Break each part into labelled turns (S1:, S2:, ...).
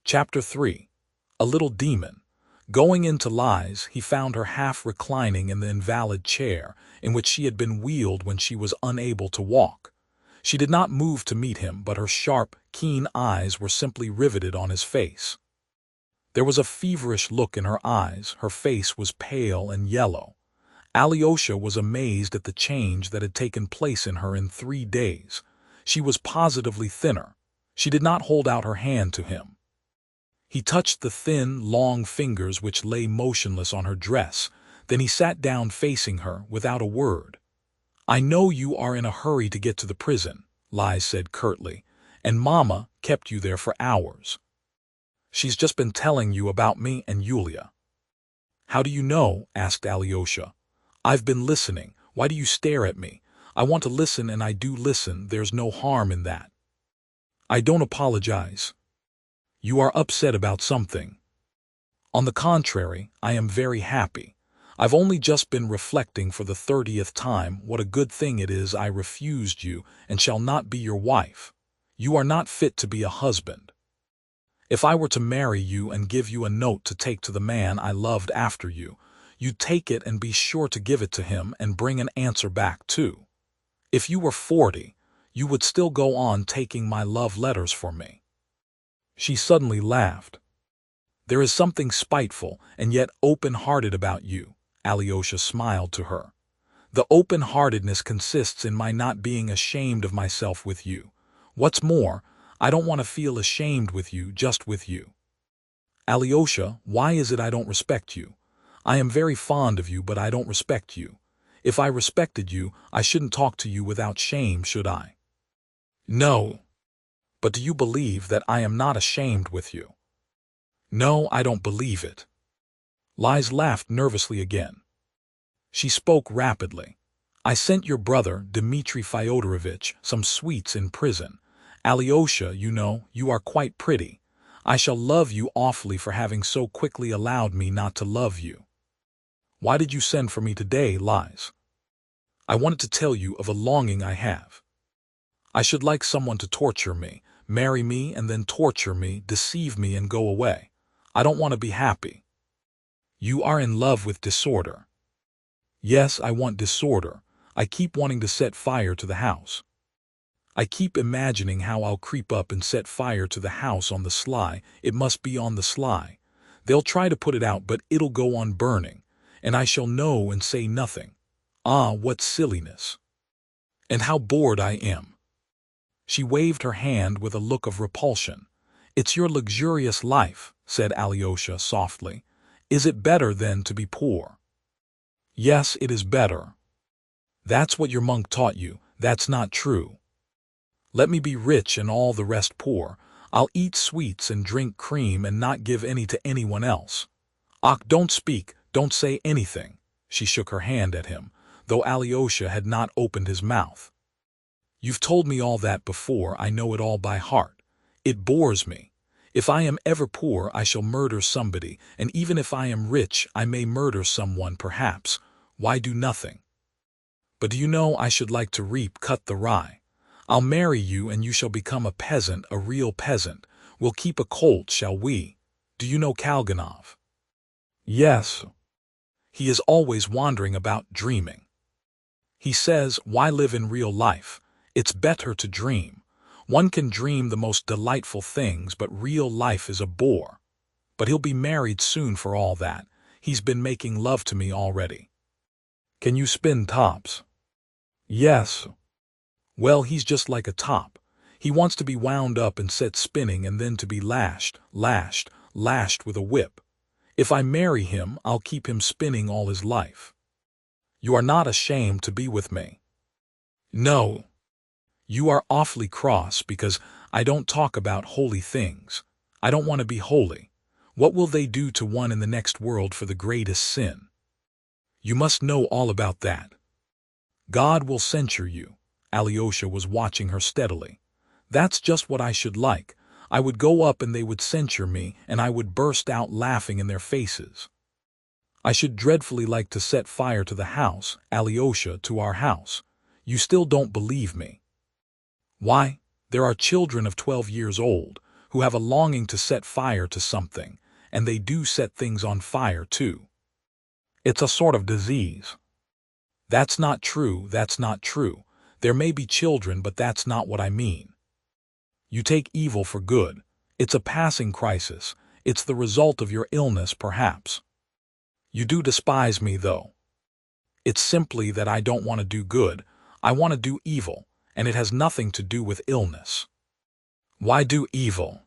S1: Chapter 3. A Little Demon. Going into Lies, he found her half reclining in the invalid chair in which she had been wheeled when she was unable to walk. She did not move to meet him, but her sharp, keen eyes were simply riveted on his face. There was a feverish look in her eyes, her face was pale and yellow. Alyosha was amazed at the change that had taken place in her in 3 days. She was positively thinner. She did not hold out her hand to him. He touched the thin, long fingers which lay motionless on her dress. Then he sat down facing her, without a word. "I know you are in a hurry to get to the prison," Lies said curtly, "and Mama kept you there for hours. She's just been telling you about me and Yulia." "How do you know?" asked Alyosha. "I've been listening. Why do you stare at me? I want to listen and I do listen. There's no harm in that." "I don't apologize. You are upset about something." "On the contrary, I am very happy. I've only just been reflecting for the 30th time what a good thing it is I refused you and shall not be your wife. You are not fit to be a husband. If I were to marry you and give you a note to take to the man I loved after you, you'd take it and be sure to give it to him and bring an answer back too. If you were 40, you would still go on taking my love letters for me." She suddenly laughed. "There is something spiteful and yet open-hearted about you," Alyosha smiled to her. "The open-heartedness consists in my not being ashamed of myself with you. What's more, I don't want to feel ashamed with you, just with you." "Alyosha, why is it I don't respect you? I am very fond of you, but I don't respect you. If I respected you, I shouldn't talk to you without shame, should I?" "No. But do you believe that I am not ashamed with you?" "No, I don't believe it." Lies laughed nervously again. She spoke rapidly. "I sent your brother, Dmitri Fyodorovitch, some sweets in prison. Alyosha, you know, you are quite pretty. I shall love you awfully for having so quickly allowed me not to love you." "Why did you send for me today, Lies?" "I wanted to tell you of a longing I have. I should like someone to torture me, marry me and then torture me, deceive me and go away. I don't want to be happy." "You are in love with disorder." "Yes, I want disorder. I keep wanting to set fire to the house. I keep imagining how I'll creep up and set fire to the house on the sly. It must be on the sly. They'll try to put it out, but it'll go on burning, and I shall know and say nothing. Ah, what silliness! And how bored I am." She waved her hand with a look of repulsion. "It's your luxurious life," said Alyosha softly. "Is it better, then, to be poor?" "Yes, it is better." "That's what your monk taught you. That's not true. Let me be rich and all the rest poor. I'll eat sweets and drink cream and not give any to anyone else. Ach, don't speak, don't say anything." She shook her hand at him, though Alyosha had not opened his mouth. "You've told me all that before. I know it all by heart. It bores me. If I am ever poor, I shall murder somebody, and even if I am rich, I may murder someone, perhaps. Why do nothing? But do you know, I should like to cut the rye. I'll marry you and you shall become a peasant, a real peasant. We'll keep a colt, shall we? Do you know Kalganov?" "Yes. He is always wandering about, dreaming. He says, why live in real life? It's better to dream. One can dream the most delightful things, but real life is a bore. But he'll be married soon for all that. He's been making love to me already." "Can you spin tops?" "Yes." "Well, he's just like a top. He wants to be wound up and set spinning and then to be lashed with a whip. If I marry him, I'll keep him spinning all his life." "You are not ashamed to be with me?" "No. You are awfully cross because I don't talk about holy things. I don't want to be holy. What will they do to one in the next world for the greatest sin? You must know all about that. God will censure you." Alyosha was watching her steadily. "That's just what I should like. I would go up and they would censure me, and I would burst out laughing in their faces. I should dreadfully like to set fire to the house, Alyosha, to our house. You still don't believe me. Why, there are children of 12 years old, who who have a longing to set fire to something, and they do set things on fire too. It's a sort of disease. That's not true, that's not true. There may be children, but that's not what I mean. You take evil for good. It's a passing crisis. It's the result of your illness, perhaps. You do despise me, though. It's simply that I don't want to do good. I want to do evil, and it has nothing to do with illness. Why do evil?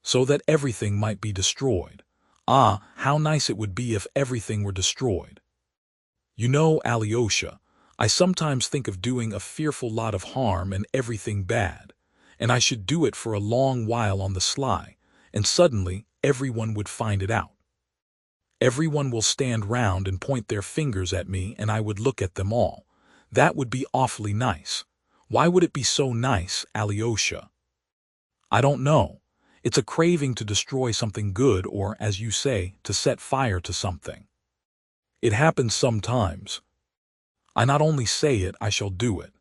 S1: So that everything might be destroyed. Ah, how nice it would be if everything were destroyed. You know, Alyosha, I sometimes think of doing a fearful lot of harm and everything bad, and I should do it for a long while on the sly, and suddenly everyone would find it out. Everyone will stand round and point their fingers at me, and I would look at them all. That would be awfully nice. Why would it be so nice, Alyosha? I don't know. It's a craving to destroy something good or, as you say, to set fire to something. It happens sometimes. I not only say it, I shall do it.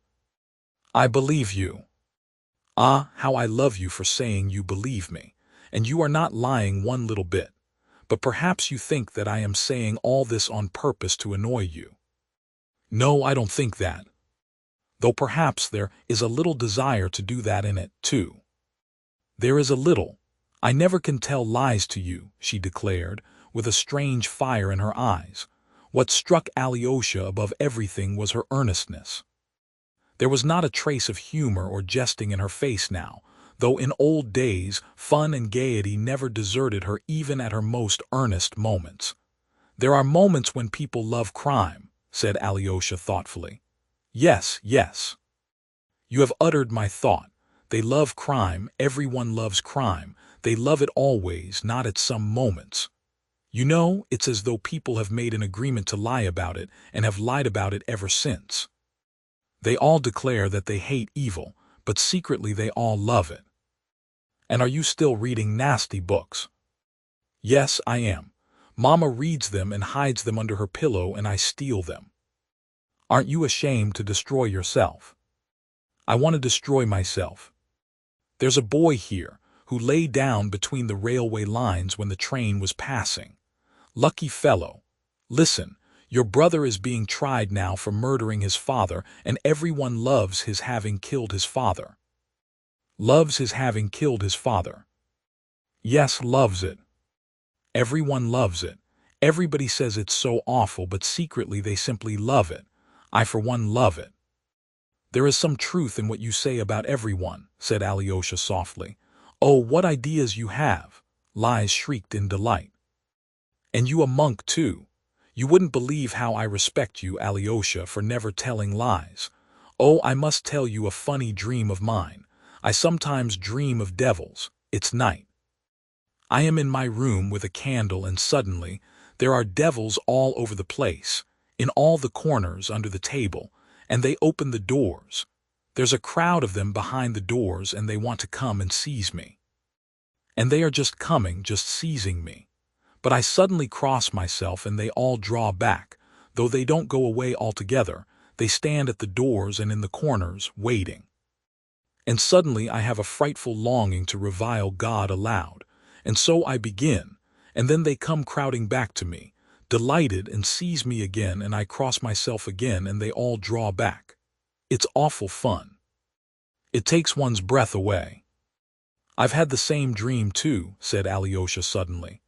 S1: I believe you. Ah, how I love you for saying you believe me, and you are not lying one little bit. But perhaps you think that I am saying all this on purpose to annoy you. No, I don't think that. Though perhaps there is a little desire to do that in it, too. There is a little. I never can tell lies to you, she declared, with a strange fire in her eyes. What struck Alyosha above everything was her earnestness. There was not a trace of humor or jesting in her face now, though in old days fun and gaiety never deserted her even at her most earnest moments. There are moments when people love crime, said Alyosha thoughtfully. Yes, yes. You have uttered my thought. They love crime, everyone loves crime. They love it always, not at some moments. You know, it's as though people have made an agreement to lie about it and have lied about it ever since. They all declare that they hate evil, but secretly they all love it. And are you still reading nasty books? Yes, I am. Mama reads them and hides them under her pillow, and I steal them. Aren't you ashamed to destroy yourself? I want to destroy myself. There's a boy here who lay down between the railway lines when the train was passing. Lucky fellow. Listen, your brother is being tried now for murdering his father, and everyone loves his having killed his father. Loves his having killed his father. Yes, loves it. Everyone loves it. Everybody says it's so awful, but secretly they simply love it. I for one love it. There is some truth in what you say about everyone, said Alyosha softly. Oh, what ideas you have! Lies shrieked in delight. And you a monk too. You wouldn't believe how I respect you, Alyosha, for never telling lies. Oh, I must tell you a funny dream of mine. I sometimes dream of devils. It's night. I am in my room with a candle, and suddenly there are devils all over the place, in all the corners under the table, and they open the doors. There's a crowd of them behind the doors, and they want to come and seize me. And they are just coming, just seizing me. But I suddenly cross myself, and they all draw back, though they don't go away altogether. They stand at the doors and in the corners, waiting. And suddenly I have a frightful longing to revile God aloud, and so I begin, and then they come crowding back to me, delighted, and seize me again, and I cross myself again, and they all draw back. It's awful fun. It takes one's breath away. I've had the same dream too, said Alyosha suddenly.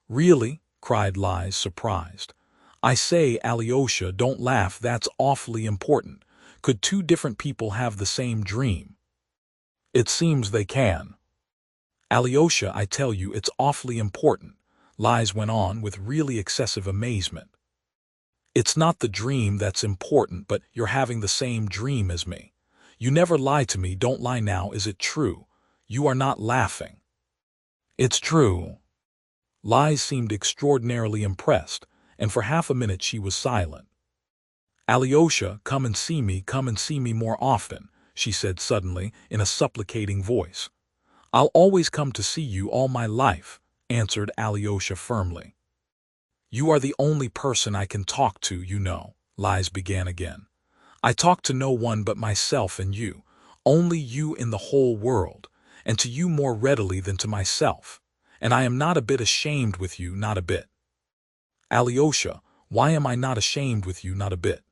S1: Really? Cried Lies, surprised. I say, Alyosha, don't laugh, that's awfully important. Could two different people have the same dream? It seems they can. Alyosha, I tell you, it's awfully important, Lies went on with really excessive amazement. It's not the dream that's important, but you're having the same dream as me. You never lie to me, don't lie now, is it true? You are not laughing. It's true. Lies seemed extraordinarily impressed, and for half a minute she was silent. Alyosha, come and see me more often, she said suddenly in a supplicating voice. I'll always come to see you all my life, answered Alyosha firmly. You are the only person I can talk to, you know, Lies began again. I talk to no one but myself and you, only you in the whole world, and to you more readily than to myself, and I am not a bit ashamed with you, not a bit. Alyosha, why am I not ashamed with you, not a bit?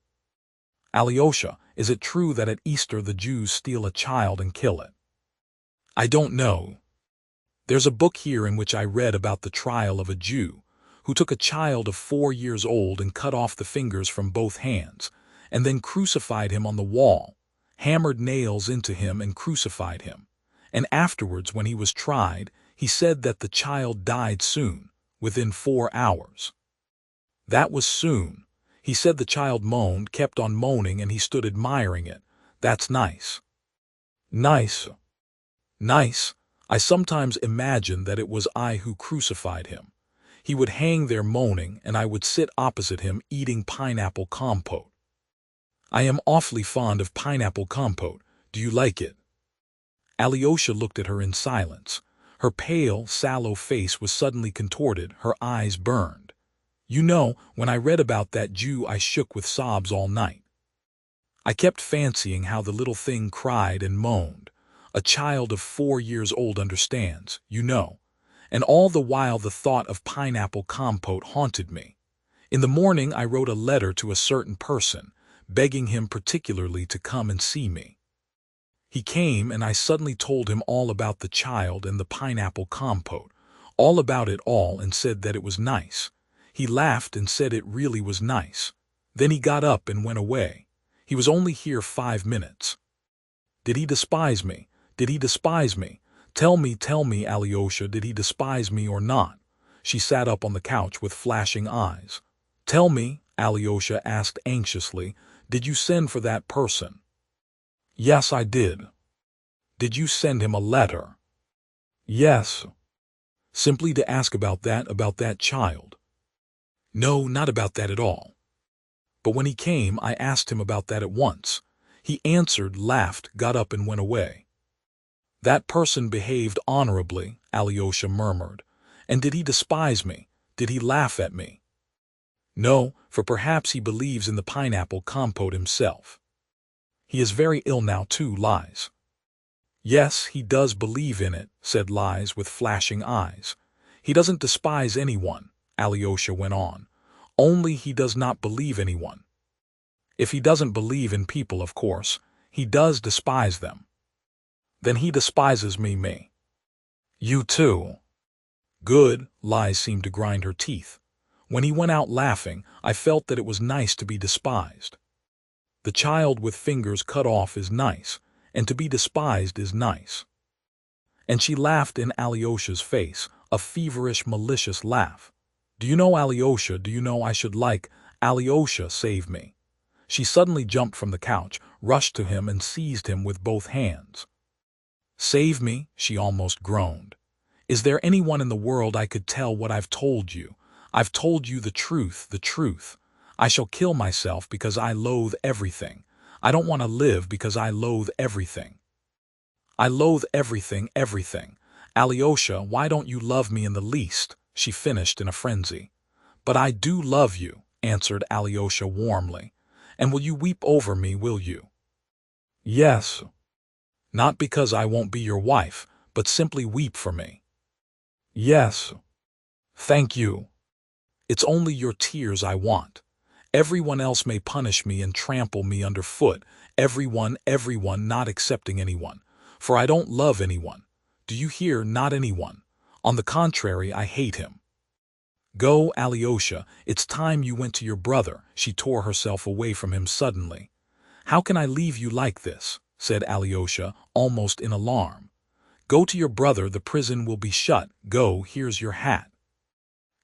S1: Alyosha, is it true that at Easter the Jews steal a child and kill it? I don't know. There's a book here in which I read about the trial of a Jew who took a child of 4 years old and cut off the fingers from both hands, and then crucified him on the wall, hammered nails into him and crucified him. And afterwards, when he was tried, he said that the child died soon, within 4 hours. That was soon. He said the child moaned, kept on moaning, and he stood admiring it. That's nice. Nice. Nice. I sometimes imagine that it was I who crucified him. He would hang there moaning, and I would sit opposite him eating pineapple compote. I am awfully fond of pineapple compote. Do you like it? Alyosha looked at her in silence. Her pale, sallow face was suddenly contorted, her eyes burned. You know, when I read about that Jew I shook with sobs all night. I kept fancying how the little thing cried and moaned. A child of 4 years old understands, you know. And all the while the thought of pineapple compote haunted me. In the morning I wrote a letter to a certain person, begging him particularly to come and see me. He came, and I suddenly told him all about the child and the pineapple compote, all about it all, and said that it was nice. He laughed and said it really was nice. Then he got up and went away. He was only here 5 minutes. Did he despise me? Did he despise me? Tell me, Alyosha, did he despise me or not? She sat up on the couch with flashing eyes. Tell me, Alyosha asked anxiously, did you send for that person? Yes, I did. Did you send him a letter? Yes. Simply to ask about that child? No, not about that at all. But when he came, I asked him about that at once. He answered, laughed, got up and went away. That person behaved honorably, Alyosha murmured. And did he despise me? Did he laugh at me? No, for perhaps he believes in the pineapple compote himself. He is very ill now too, Lies. Yes, he does believe in it, said Lies with flashing eyes. He doesn't despise anyone, Alyosha went on. Only he does not believe anyone. If he doesn't believe in people, of course, he does despise them. Then he despises me. You too. Good, Lies seemed to grind her teeth. When he went out laughing, I felt that it was nice to be despised. The child with fingers cut off is nice, and to be despised is nice. And she laughed in Alyosha's face, a feverish, malicious laugh. Do you know, Alyosha, do you know I should like, Alyosha, save me. She suddenly jumped from the couch, rushed to him and seized him with both hands. Save me, she almost groaned. Is there anyone in the world I could tell what I've told you? I've told you the truth, the truth. I shall kill myself because I loathe everything. I don't want to live because I loathe everything. I loathe everything, everything. Alyosha, why don't you love me in the least? She finished in a frenzy. But I do love you, answered Alyosha warmly. And will you weep over me, will you? Yes. Not because I won't be your wife, but simply weep for me. Yes. Thank you. It's only your tears I want. Everyone else may punish me and trample me underfoot, everyone, not excepting anyone. For I don't love anyone. Do you hear? Not anyone. On the contrary, I hate him. Go, Alyosha, it's time you went to your brother. She tore herself away from him suddenly. How can I leave you like this? Said Alyosha, almost in alarm. Go to your brother, the prison will be shut. Go, here's your hat.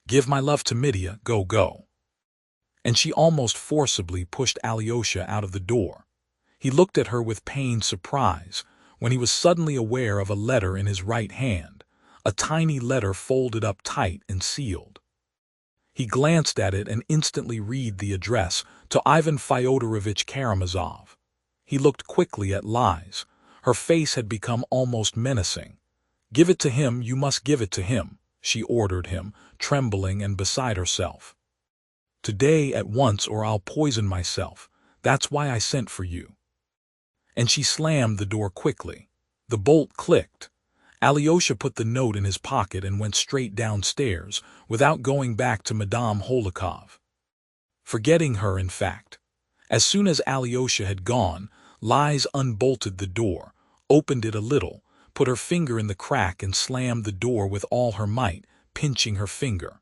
S1: Give my love to Mitya, go, go. And she almost forcibly pushed Alyosha out of the door. He looked at her with pained surprise, when he was suddenly aware of a letter in his right hand, a tiny letter folded up tight and sealed. He glanced at it and instantly read the address to Ivan Fyodorovich Karamazov. He looked quickly at Lies. Her face had become almost menacing. Give it to him, you must give it to him, she ordered him, trembling and beside herself. Today at once or I'll poison myself. That's why I sent for you. And she slammed the door quickly. The bolt clicked. Alyosha put the note in his pocket and went straight downstairs, without going back to Madame Holikov. Forgetting her, in fact. As soon as Alyosha had gone, Liz unbolted the door, opened it a little, put her finger in the crack and slammed the door with all her might, pinching her finger.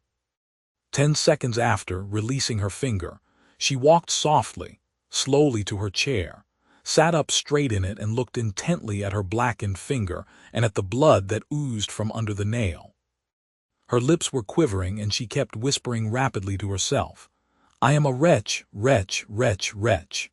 S1: 10 seconds after, releasing her finger, she walked softly, slowly to her chair, sat up straight in it and looked intently at her blackened finger and at the blood that oozed from under the nail. Her lips were quivering and she kept whispering rapidly to herself, "I am a wretch, wretch, wretch, wretch."